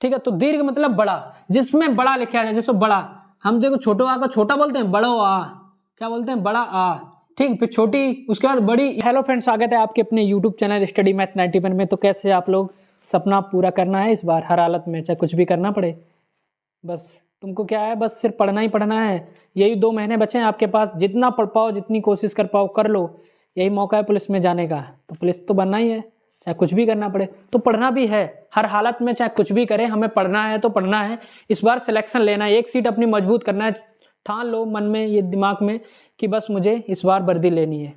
ठीक है। तो दीर्घ मतलब बड़ा, जिसमें बड़ा लिखा जाए, जैसे बड़ा, हम देखो छोटो आ को छोटा बोलते हैं, बड़ो आ क्या बोलते हैं, बड़ा आ, ठीक। फिर छोटी, उसके बाद बड़ी। हेलो फ्रेंड्स, स्वागत है आपके अपने यूट्यूब चैनल स्टडी मैथ 91 में। तो कैसे आप लोग, सपना पूरा करना है इस बार हर हालत में, चाहे कुछ भी करना पड़े, बस तुमको क्या है, बस सिर्फ पढ़ना ही पढ़ना है। यही 2 महीने बचे हैं आपके पास, जितना पढ़ पाओ, जितनी कोशिश कर पाओ कर लो। यही मौका है पुलिस में जाने का, तो पुलिस तो बनना ही है, चाहे कुछ भी करना पड़े। तो पढ़ना भी है हर हालत में, चाहे कुछ भी करें, हमें पढ़ना है तो पढ़ना है। इस बार सिलेक्शन लेना है, एक सीट अपनी मजबूत करना है। ठान लो मन में, ये दिमाग में, कि बस मुझे इस बार वर्दी लेनी है।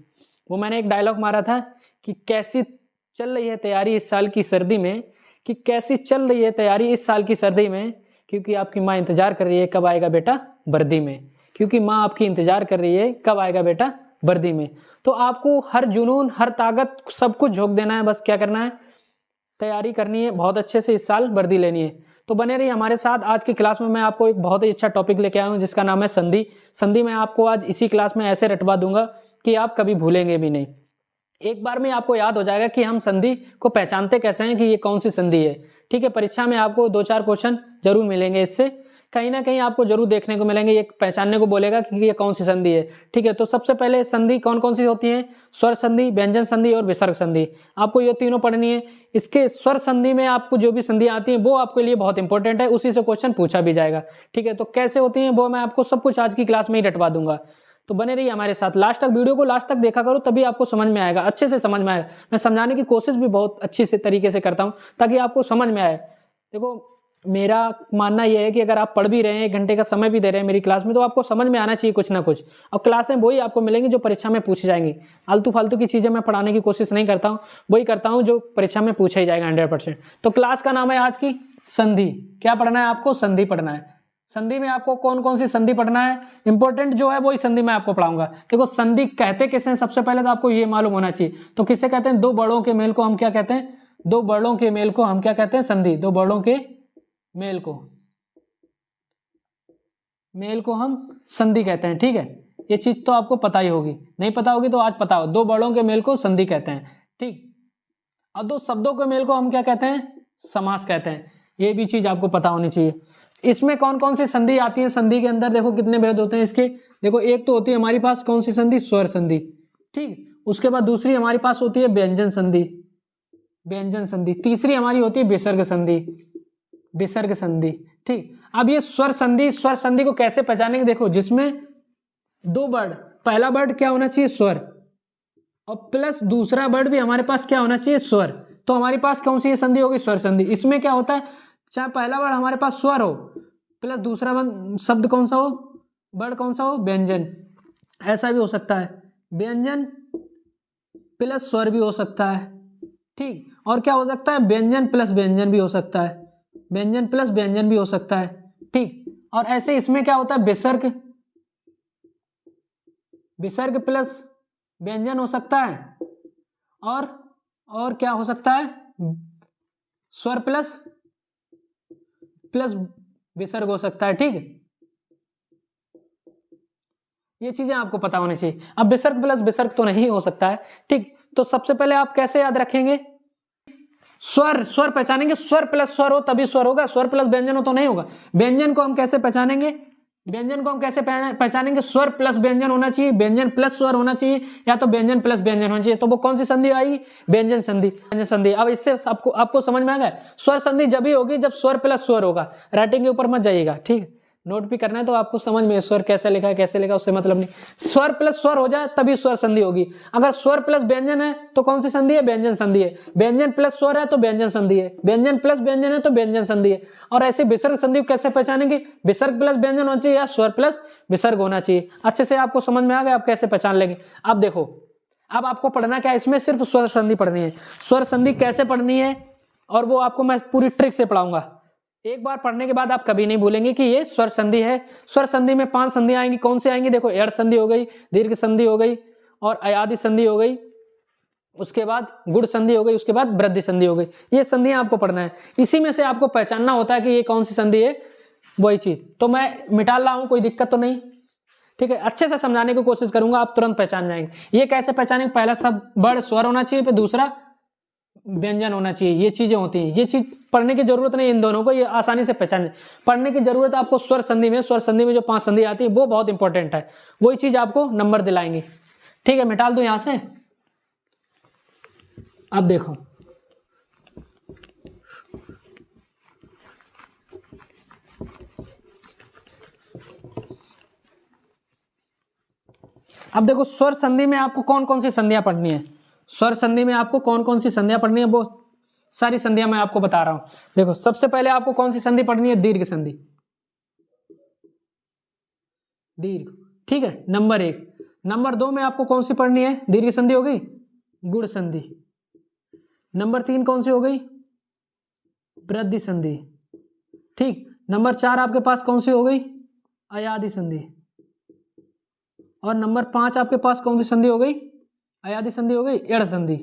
वो मैंने एक डायलॉग मारा था कि कैसी चल रही है तैयारी इस साल की सर्दी में, कि कैसी चल रही है तैयारी इस साल की सर्दी में, क्योंकि आपकी माँ इंतजार कर रही है कब आएगा बेटा वर्दी में, क्योंकि माँ आपकी इंतजार कर रही है कब आएगा बेटा वर्दी में। तो आपको हर जुनून, हर ताकत, सब कुछ झोंक देना है, बस क्या करना है, तैयारी करनी है, बहुत अच्छे से इस साल वर्दी लेनी है। तो बने रहिए हमारे साथ। आज की क्लास में मैं आपको एक बहुत ही अच्छा टॉपिक लेके आया हूँ, जिसका नाम है संधि। संधि मैं आपको आज इसी क्लास में ऐसे रटवा दूंगा कि आप कभी भूलेंगे भी नहीं। एक बार में आपको याद हो जाएगा कि हम संधि को पहचानते कैसे हैं, कि ये कौन सी संधि है, ठीक है। परीक्षा में आपको 2-4 क्वेश्चन जरूर मिलेंगे, इससे कहीं ना कहीं आपको जरूर देखने को मिलेंगे, ये पहचानने को बोलेगा कि ये कौन सी संधि है, ठीक है। तो सबसे पहले संधि कौन कौन सी होती है, स्वर संधि, व्यंजन संधि और विसर्ग संधि। आपको ये तीनों पढ़नी है। इसके स्वर संधि में आपको जो भी संधि आती है वो आपके लिए बहुत इंपॉर्टेंट है, उसी से क्वेश्चन पूछा भी जाएगा, ठीक है। तो कैसे होती है वो मैं आपको सब कुछ आज की क्लास में ही रटवा दूंगा। तो बने रहिए हमारे साथ, लास्ट तक वीडियो को लास्ट तक देखा करो, तभी आपको समझ में आएगा, अच्छे से समझ में आएगा। मैं समझाने की कोशिश भी बहुत अच्छी से तरीके से करता हूँ ताकि आपको समझ में आए। देखो मेरा मानना यह है कि अगर आप पढ़ भी रहे हैं, 1 घंटे का समय भी दे रहे हैं मेरी क्लास में, तो आपको समझ में आना चाहिए कुछ ना कुछ। और क्लास में वही आपको मिलेंगी जो परीक्षा में पूछी जाएंगी। आलतू फालतू की चीजें मैं पढ़ाने की कोशिश नहीं करता हूँ, वही करता हूँ जो परीक्षा में पूछा ही जाएगा 100%। तो क्लास का नाम है आज की संधि। क्या पढ़ना है आपको, संधि पढ़ना है। संधि में आपको कौन कौन सी संधि पढ़ना है, इंपॉर्टेंट जो है वही संधि मैं आपको पढ़ाऊंगा। देखो संधि कहते किसे हैं, सबसे पहले तो आपको ये मालूम होना चाहिए। तो किसे कहते हैं, 2 बड़ों के मेल को हम क्या कहते हैं, 2 बड़ों के मेल को हम क्या कहते हैं, संधि। 2 बड़ों के मेल को हम संधि कहते हैं, ठीक है। ये चीज तो आपको पता ही होगी, नहीं पता होगी तो आज पता हो। 2 बड़ों के मेल को संधि कहते हैं, ठीक। और 2 शब्दों के मेल को हम क्या कहते हैं, समास कहते हैं। ये भी चीज आपको पता होनी चाहिए। इसमें कौन कौन सी संधि आती है, संधि के अंदर देखो कितने भेद होते हैं इसके। देखो एक तो होती है हमारे पास कौन सी संधि, स्वर संधि, ठीक। उसके बाद दूसरी हमारे पास होती है व्यंजन संधि, व्यंजन संधि। तीसरी हमारी होती है विसर्ग संधि, विसर्ग संधि, ठीक। अब ये स्वर संधि, स्वर संधि को कैसे पहचानेंगे, देखो जिसमें 2 वर्ड, पहला वर्ड क्या होना चाहिए, स्वर, और प्लस दूसरा वर्ड भी हमारे पास क्या होना चाहिए, स्वर। तो हमारे पास कौन सी संधि होगी, स्वर संधि। इसमें क्या होता है, चाहे पहला वर्ड हमारे पास स्वर हो, प्लस दूसरा शब्द कौन सा हो, वर्ड कौन सा हो, व्यंजन। ऐसा भी हो सकता है, व्यंजन प्लस स्वर भी हो सकता है, ठीक। और क्या हो सकता है, व्यंजन प्लस व्यंजन भी हो सकता है, व्यंजन प्लस व्यंजन भी हो सकता है, ठीक। और ऐसे इसमें क्या होता है, विसर्ग, विसर्ग प्लस व्यंजन हो सकता है, और क्या हो सकता है, स्वर प्लस विसर्ग हो सकता है, ठीक। ये चीजें आपको पता होनी चाहिए। अब विसर्ग प्लस विसर्ग तो नहीं हो सकता है, ठीक। तो सबसे पहले आप कैसे याद रखेंगे, स्वर, स्वर पहचानेंगे, स्वर प्लस स्वर हो तभी स्वर होगा, स्वर प्लस व्यंजन हो तो नहीं होगा। व्यंजन को हम कैसे पहचानेंगे, व्यंजन को हम कैसे पहचानेंगे, स्वर प्लस व्यंजन होना चाहिए, व्यंजन प्लस स्वर होना चाहिए, या तो व्यंजन प्लस व्यंजन होना चाहिए। तो वो कौन सी संधि आएगी, व्यंजन संधि, व्यंजन संधि। अब इससे आपको समझ में आ गया, स्वर संधि जब ही होगी जब स्वर प्लस स्वर होगा। राइटिंग के ऊपर मत जाइएगा, ठीक। नोट भी करना है तो आपको समझ में, स्वर कैसे लिखा है कैसे लिखा उससे मतलब नहीं। स्वर प्लस स्वर हो जाए तभी स्वर संधि होगी। अगर स्वर प्लस व्यंजन है तो कौन सी संधि है, व्यंजन संधि है। व्यंजन प्लस स्वर है तो व्यंजन संधि है, व्यंजन प्लस व्यंजन है तो व्यंजन संधि है। और ऐसे विसर्ग संधि को कैसे पहचानेंगे, विसर्ग प्लस व्यंजन होना चाहिए या स्वर प्लस विसर्ग होना चाहिए। अच्छे से आपको समझ में आ गया, आप कैसे पहचान लेंगे। अब देखो, अब आपको पढ़ना क्या है, इसमें सिर्फ स्वर संधि पढ़नी है। स्वर संधि कैसे पढ़नी है, और वो आपको मैं पूरी ट्रिक से पढ़ाऊंगा। एक बार पढ़ने के बाद आप कभी नहीं भूलेंगे कि ये स्वर संधि है। स्वर संधि में 5 संधि आएंगी, कौन सी आएंगी, देखो एड़ संधि हो गई, दीर्घ संधि हो गई, और अयादि संधि हो गई, उसके बाद गुण संधि हो गई, उसके बाद वृद्धि संधि हो गई। ये संधियां आपको पढ़ना है। इसी में से आपको पहचानना होता है कि ये कौन सी संधि है, वही चीज। तो मैं मिटा रहा हूं, कोई दिक्कत तो नहीं, ठीक है। अच्छे से समझाने की कोशिश करूंगा, आप तुरंत पहचान जाएंगे। ये कैसे पहचानेंगे, पहला सब वर्ड स्वर होना चाहिए, फिर दूसरा व्यंजन होना चाहिए। ये चीजें होती हैं, ये चीज पढ़ने की जरूरत नहीं इन दोनों को, ये आसानी से पहचान। पढ़ने की जरूरत आपको स्वर संधि में, स्वर संधि में जो 5 संधि आती है वो बहुत इंपॉर्टेंट है, वही चीज आपको नंबर दिलाएंगे। ठीक है, मिटाल दो यहां से। अब देखो अब देखो स्वर संधि में आपको कौन कौन सी संधियां पढ़नी है। स्वर संधि में आपको कौन कौन सी संधियां पढ़नी है, वो सारी संधियां मैं आपको बता रहा हूं। देखो सबसे पहले आपको कौन सी संधि पढ़नी है, दीर्घ संधि, दीर्घ। ठीक है, नंबर 1। नंबर 2 में आपको कौन सी पढ़नी है, दीर्घ संधि हो गई, गुण संधि। नंबर 3 कौन सी हो गई, वृद्धि संधि। ठीक, नंबर 4 आपके पास कौन सी हो गई, अयादि संधि। और नंबर 5 आपके पास कौन सी संधि हो गई, अयादि संधि हो गई, एड़ संधि।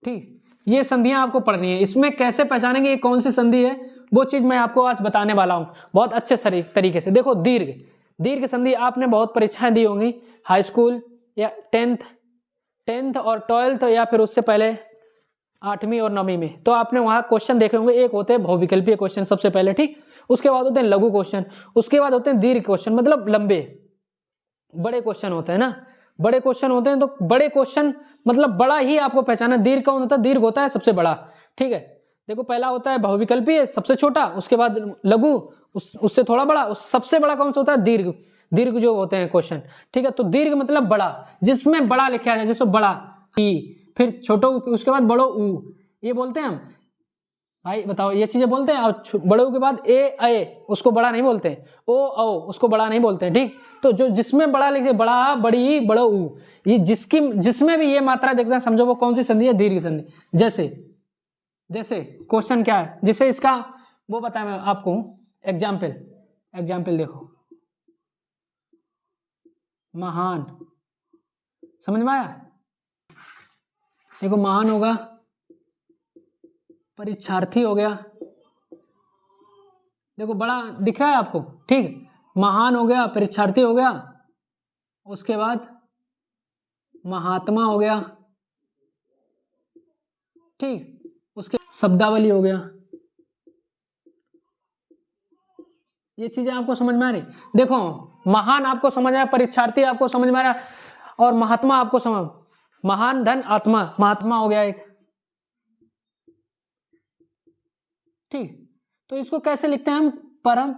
ठीक, ये संधियां आपको पढ़नी है। इसमें कैसे पहचानेंगे ये कौन सी संधि है, वो चीज मैं आपको आज बताने वाला हूं बहुत अच्छे तरीके से। देखो दीर्घ, दीर्घ संधि आपने बहुत परीक्षाएं दी होंगी, हाई स्कूल या 10th और 12th या फिर उससे पहले 8वीं और 9वीं में, तो आपने वहां क्वेश्चन देखे होंगे। एक होते हैं बहुविकल्पीय क्वेश्चन सबसे पहले, ठीक, उसके बाद होते हैं लघु क्वेश्चन, उसके बाद होते हैं दीर्घ क्वेश्चन, मतलब लंबे बड़े क्वेश्चन होते हैं ना, बड़े क्वेश्चन होते हैं। तो बड़े क्वेश्चन मतलब बड़ा ही आपको पहचाना। दीर्घ कौन होता है, दीर्घ होता है सबसे बड़ा। ठीक है, देखो पहला होता है बहुविकल्पीय सबसे छोटा, उसके बाद लघु उससे थोड़ा बड़ा, उस सबसे बड़ा कौन सा होता है, दीर्घ। दीर्घ जो होते हैं क्वेश्चन, ठीक है। तो दीर्घ मतलब बड़ा, जिसमें बड़ा लिखा जाए, जैसे बड़ा ई, फिर छोटो, उसके बाद बड़ो ऊ, ये बोलते हैं हम। भाई बताओ, ये चीजें बोलते हैं। और बड़ों के बाद ए उसको बड़ा नहीं बोलते, ओ उसको बड़ा नहीं बोलते हैं। ठीक, तो जो जिसमें बड़ा लिखे, बड़ा, बड़ी, बड़ो ऊ, ये जिसमें भी ये मात्रा देख जाए समझो वो कौन सी संधि है, दीर्घ संधि। जैसे क्वेश्चन क्या है, जिसे इसका वो बताया मैं आपको, एग्जाम्पल देखो, महान, समझ में आया। देखो महान होगा, परीक्षार्थी हो गया, देखो बड़ा दिख रहा है आपको। ठीक, महान हो गया, परीक्षार्थी हो गया, उसके बाद महात्मा हो गया। ठीक, उसके शब्दावली हो गया। ये चीजें आपको समझ में आ रही। देखो महान आपको समझ आया, परीक्षार्थी आपको समझ में आ रहा, और महात्मा आपको समझ, महान धन आत्मा, महात्मा हो गया एक। ठीक, तो इसको कैसे लिखते हैं हम, परम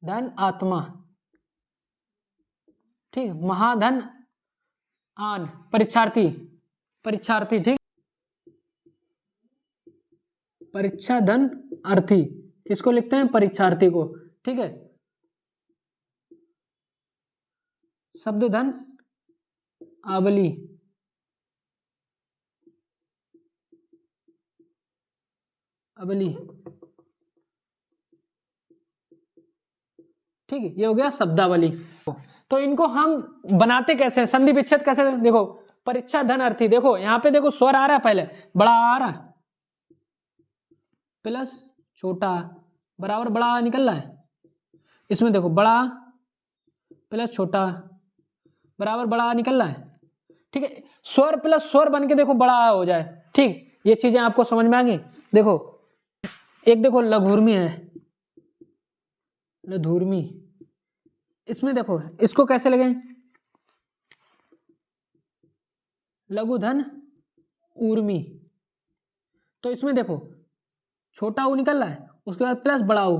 धन आत्मा। ठीक, महाधन आन, परीक्षार्थी, ठीक, परीक्षा धन अर्थी, किसको लिखते हैं, परीक्षार्थी को। ठीक है, शब्द धन आवली, ठीक है, ये हो गया शब्दावली। तो इनको हम बनाते कैसे हैं, संधि विच्छेद कैसे, देखो परीक्षा धन अर्थी, देखो यहाँ पे देखो स्वर आ रहा है, पहले बड़ा आ रहा है, प्लस छोटा बराबर बड़ा निकल रहा है। इसमें देखो बड़ा प्लस छोटा बराबर बड़ा निकल रहा है। ठीक है, स्वर प्लस स्वर बन के देखो बड़ा हो जाए। ठीक, ये चीजें आपको समझ में आ गई। देखो एक देखो लघुर्मी है, लधुर्मी, इसमें देखो इसको कैसे लगे, लघुधन ऊर्मी। तो इसमें देखो छोटा ऊ निकल रहा है, उसके बाद प्लस बड़ा ऊ,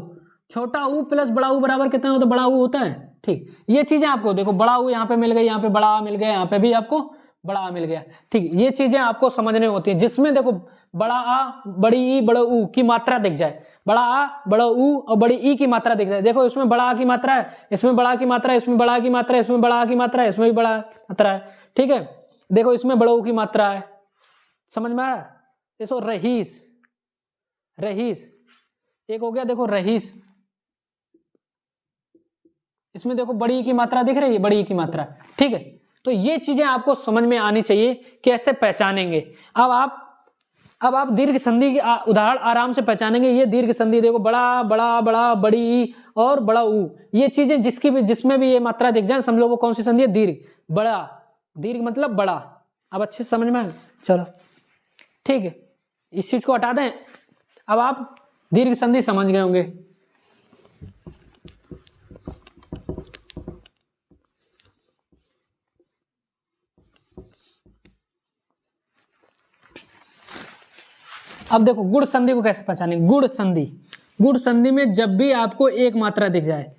छोटा ऊ प्लस बड़ा ऊ बराबर कितना होता है, बड़ा ऊ होता है। ठीक, ये चीजें आपको देखो, बड़ा ऊ यहाँ पे मिल गई, यहाँ पे बड़ा मिल गया, यहाँ पे भी आपको बड़ा मिल गया। ठीक, ये चीजें आपको समझने होती है, जिसमें देखो बड़ा आ, बड़ी ई, बड़ा ऊ की मात्रा दिख जाए, बड़ा आ, बड़ा ऊ और बड़ी ई की मात्रा दिख जाए। देखो इसमें बड़ा आ की मात्रा है, इसमें बड़ा की मात्रा है, इसमें बड़ा की मात्रा है, इसमें बड़ा की मात्रा है, इसमें भी बड़ा मात्रा है। ठीक है, देखो इसमें बड़ा ऊ की मात्रा है, समझ में आ रहा है। देखो रहीस, एक हो गया, देखो रहीस, इसमें देखो बड़ी की मात्रा दिख रही है, बड़ी की मात्रा। ठीक है, तो ये चीजें आपको समझ में आनी चाहिए, कैसे पहचानेंगे। अब आप दीर्घ संधि के उदाहरण आराम से पहचानेंगे। ये दीर्घ संधि देखो, बड़ा बड़ा बड़ा, बड़ी और बड़ा ऊ, ये चीजें जिसमें भी ये मात्रा दिख जाए समझ लो वो कौन सी संधि है, दीर्घ। बड़ा, दीर्घ मतलब बड़ा। अब अच्छे से समझ में आए, चलो ठीक है, इस चीज को हटा दें। अब आप दीर्घ संधि समझ गए होंगे। अब देखो गुण संधि को कैसे पहचाने। गुण संधि, गुण संधि में जब भी आपको एक मात्रा दिख जाए,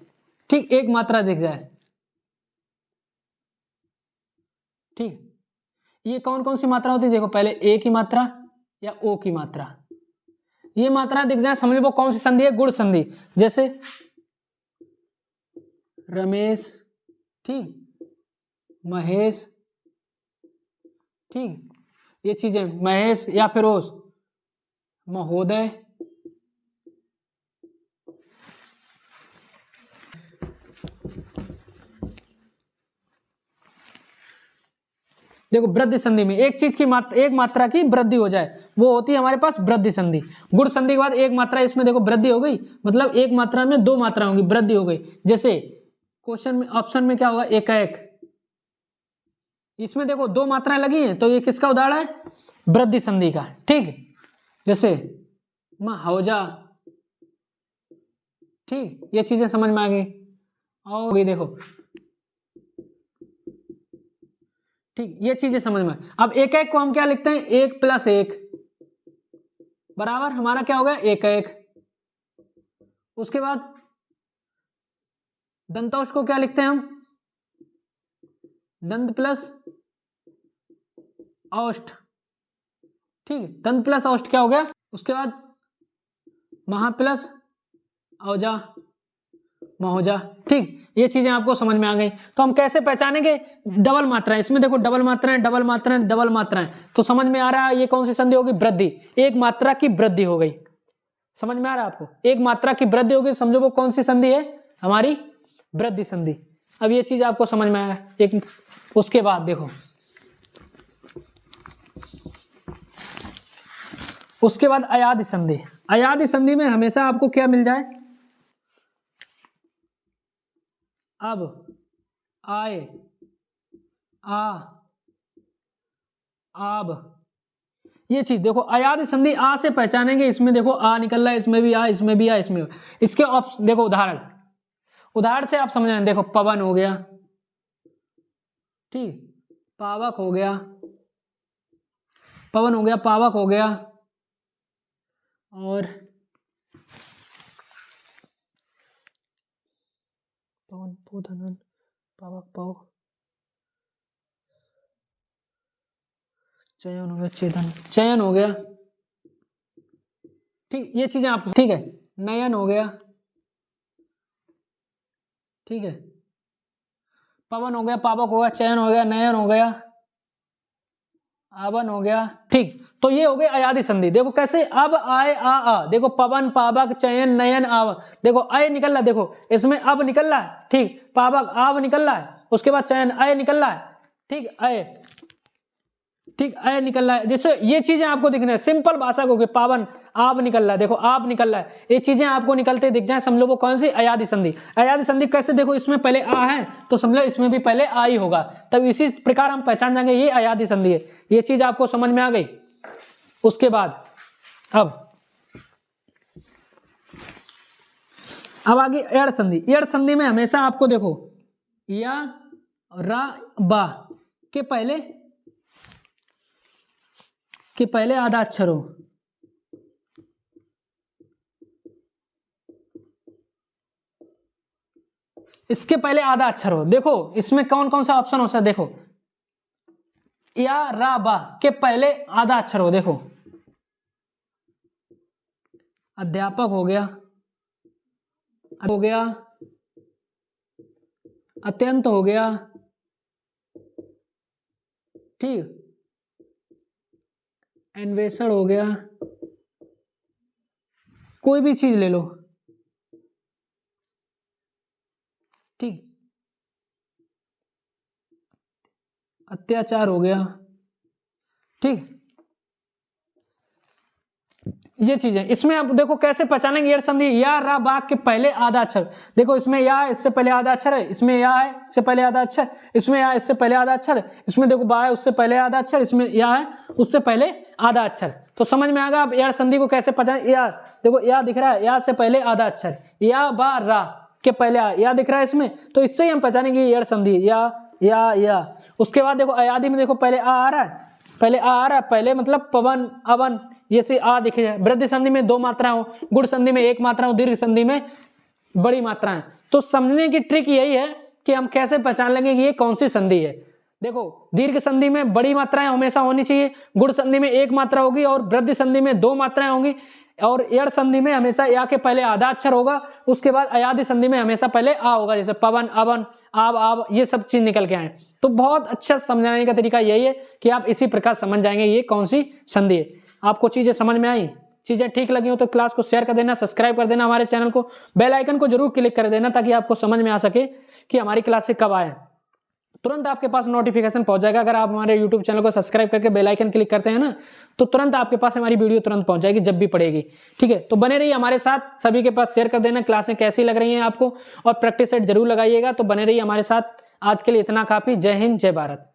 ठीक, एक मात्रा दिख जाए, ठीक, ये कौन कौन सी मात्रा होती है, देखो पहले ए की मात्रा या ओ की मात्रा, ये मात्रा दिख जाए समझ लो कौन सी संधि है, गुण संधि। जैसे रमेश, ठीक, महेश, ठीक, ये चीजें, महेश या फिरोज, महोदय, देखो वृद्धि संधि में एक चीज की एक मात्रा की वृद्धि हो जाए वो होती है हमारे पास वृद्धि संधि। गुण संधि के बाद एक मात्रा, इसमें देखो वृद्धि हो गई, मतलब एक मात्रा में दो मात्रा होंगी, वृद्धि हो गई। जैसे क्वेश्चन में ऑप्शन में क्या होगा, एकाएक, इसमें देखो दो मात्राएं लगी हैं तो ये किसका उदाहरण है, वृद्धि संधि का, ठीक। जैसे हौजा, ठीक, ये चीजें समझ में आ गई। और देखो, ठीक, ये चीजें समझ में। अब एक एक को हम क्या लिखते हैं, एक प्लस एक बराबर हमारा क्या हो गया, एक एक। उसके बाद दंतौष को क्या लिखते हैं हम, दंत प्लस औष्ठ, ठीक, दंत प्लस औष्ठ क्या हो गया। उसके बाद महा प्लस औजा, महोजा, ठीक, ये चीजें आपको समझ में आ गई। तो हम कैसे पहचानेंगे, डबल मात्राएं, इसमें देखो डबल मात्राएं, डबल मात्राएं, डबल मात्राएं, तो समझ में आ रहा है ये कौन सी संधि होगी, वृद्धि, एक मात्रा की वृद्धि हो गई। समझ में आ रहा है आपको, एक मात्रा की वृद्धि होगी, समझो वो कौन सी संधि है, हमारी वृद्धि संधि। अब ये चीज आपको समझ में आया एक। उसके बाद देखो, उसके बाद अयादि संधि। अयादि संधि में हमेशा आपको क्या मिल जाए, अब, आए, आ, अब, ये चीज देखो अयादि संधि आ से पहचानेंगे। इसमें देखो आ निकल रहा है, इसमें भी आ, इसमें भी आ, इसमें भी। इसके ऑप्शन देखो, उदाहरण, उदाहरण से आप समझ रहे हैं। देखो पवन हो गया, ठीक, पावक हो गया, पवन हो गया, पावक हो गया, और पवन, पूधन, पावक, पाव, चयन हो गया, चेतन, चयन हो गया, ठीक, ये चीजें आप, ठीक है, नयन हो गया, ठीक है, पवन हो गया, पावक हो गया, चयन हो गया, नयन हो गया, आवन हो गया, ठीक। तो ये हो गए अयादि संधि। देखो कैसे, अब आए, आ, देखो पवन, पावक, चयन, नयन, आवन, देखो अय निकल रहा है, देखो इसमें अब निकल रहा है, ठीक, पावक आव निकल रहा है, उसके बाद चयन अय निकल रहा है, ठीक, अय, ठीक, अय निकल रहा है। जैसे ये चीजें आपको दिख रही है, सिंपल भाषा को, पावन आप निकल रहा है, देखो आप निकल रहा है, ये चीजें आपको निकलते दिख जाए, समझ लो वो कौन सी, अयादि संधि। अयादि संधि कैसे, देखो इसमें पहले आ है तो समझ लो इसमें भी पहले आ ही होगा, तब इसी प्रकार हम पहचान जाएंगे ये अयादि संधि है। ये चीज आपको समझ में आ गई। उसके बाद अब आगे एड़ संधि। एड़ संधि में हमेशा आपको देखो या, रा, बा के पहले आधा अक्षर हो, इसके पहले आधा अक्षर हो। देखो इसमें कौन कौन सा ऑप्शन हो सकता है, देखो या, रा, बा के पहले आधा अक्षर हो। देखो अध्यापक हो गया, अत्यंत हो गया, ठीक, अन्वेषण हो गया, कोई भी चीज ले लो, ठीक, अत्याचार हो गया, ठीक। ये चीजें इसमें आप देखो कैसे पहचानेंगे एड़ संधि। या रा बा के पहले आधा अक्षर, देखो इसमें या है, इससे पहले आधा अक्षर है, इसमें या है, इससे पहले आधा अक्षर, इसमें या इससे पहले आधा अक्षर, इसमें देखो बा है, उससे पहले आधा अक्षर, इसमें या है, उससे पहले आधा अक्षर। तो समझ में आएगा आप एड़ संधि को कैसे पहचाने। या देखो या दिख रहा है, या से पहले आधा अक्षर, या बा रा के पहले या दिख रहा है इसमें, तो इससे ही हम पहचानेंगे एड़ संधि। या उसके बाद देखो अयादि में देखो पहले आ रहा है, पहले आ रहा है, पहले मतलब पवन अवन, ये से आ दिखे जाए। वृद्धि संधि में 2 मात्राएं हो, गुण संधि में 1 मात्रा हो, दीर्घ संधि में बड़ी मात्राएं। तो समझने की ट्रिक यही है कि हम कैसे पहचान लेंगे कि ये कौन सी संधि है। देखो दीर्घ संधि में बड़ी मात्राएं हमेशा होनी चाहिए, गुण संधि में 1 मात्रा होगी और वृद्धि संधि में 2 मात्राएं होंगी, और एड़ संधि में हमेशा या के पहले आधा अक्षर होगा, उसके बाद अयादि संधि में हमेशा पहले आ होगा, जैसे पवन अवन आब आब, ये सब चीज निकल के आए। तो बहुत अच्छा समझाने का तरीका यही है कि आप इसी प्रकार समझ जाएंगे ये कौन सी संधि है। आपको चीजें समझ में आई, चीजें ठीक लगी हो तो क्लास को शेयर कर देना, सब्सक्राइब कर देना हमारे चैनल को, बेल आइकन को जरूर क्लिक कर देना ताकि आपको समझ में आ सके कि हमारी क्लास से कब आए, तुरंत आपके पास नोटिफिकेशन पहुंच जाएगा। अगर आप हमारे YouTube चैनल को सब्सक्राइब करके बेल आइकन क्लिक करते हैं ना, तो तुरंत आपके पास हमारी वीडियो तुरंत पहुंच जाएगी जब भी पड़ेगी। ठीक है, तो बने रहिए हमारे साथ, सभी के पास शेयर कर देना क्लासें कैसी लग रही हैं आपको, और प्रैक्टिस सेट जरूर लगाइएगा। तो बने रहिए हमारे साथ, आज के लिए इतना काफी। जय हिंद, जय भारत।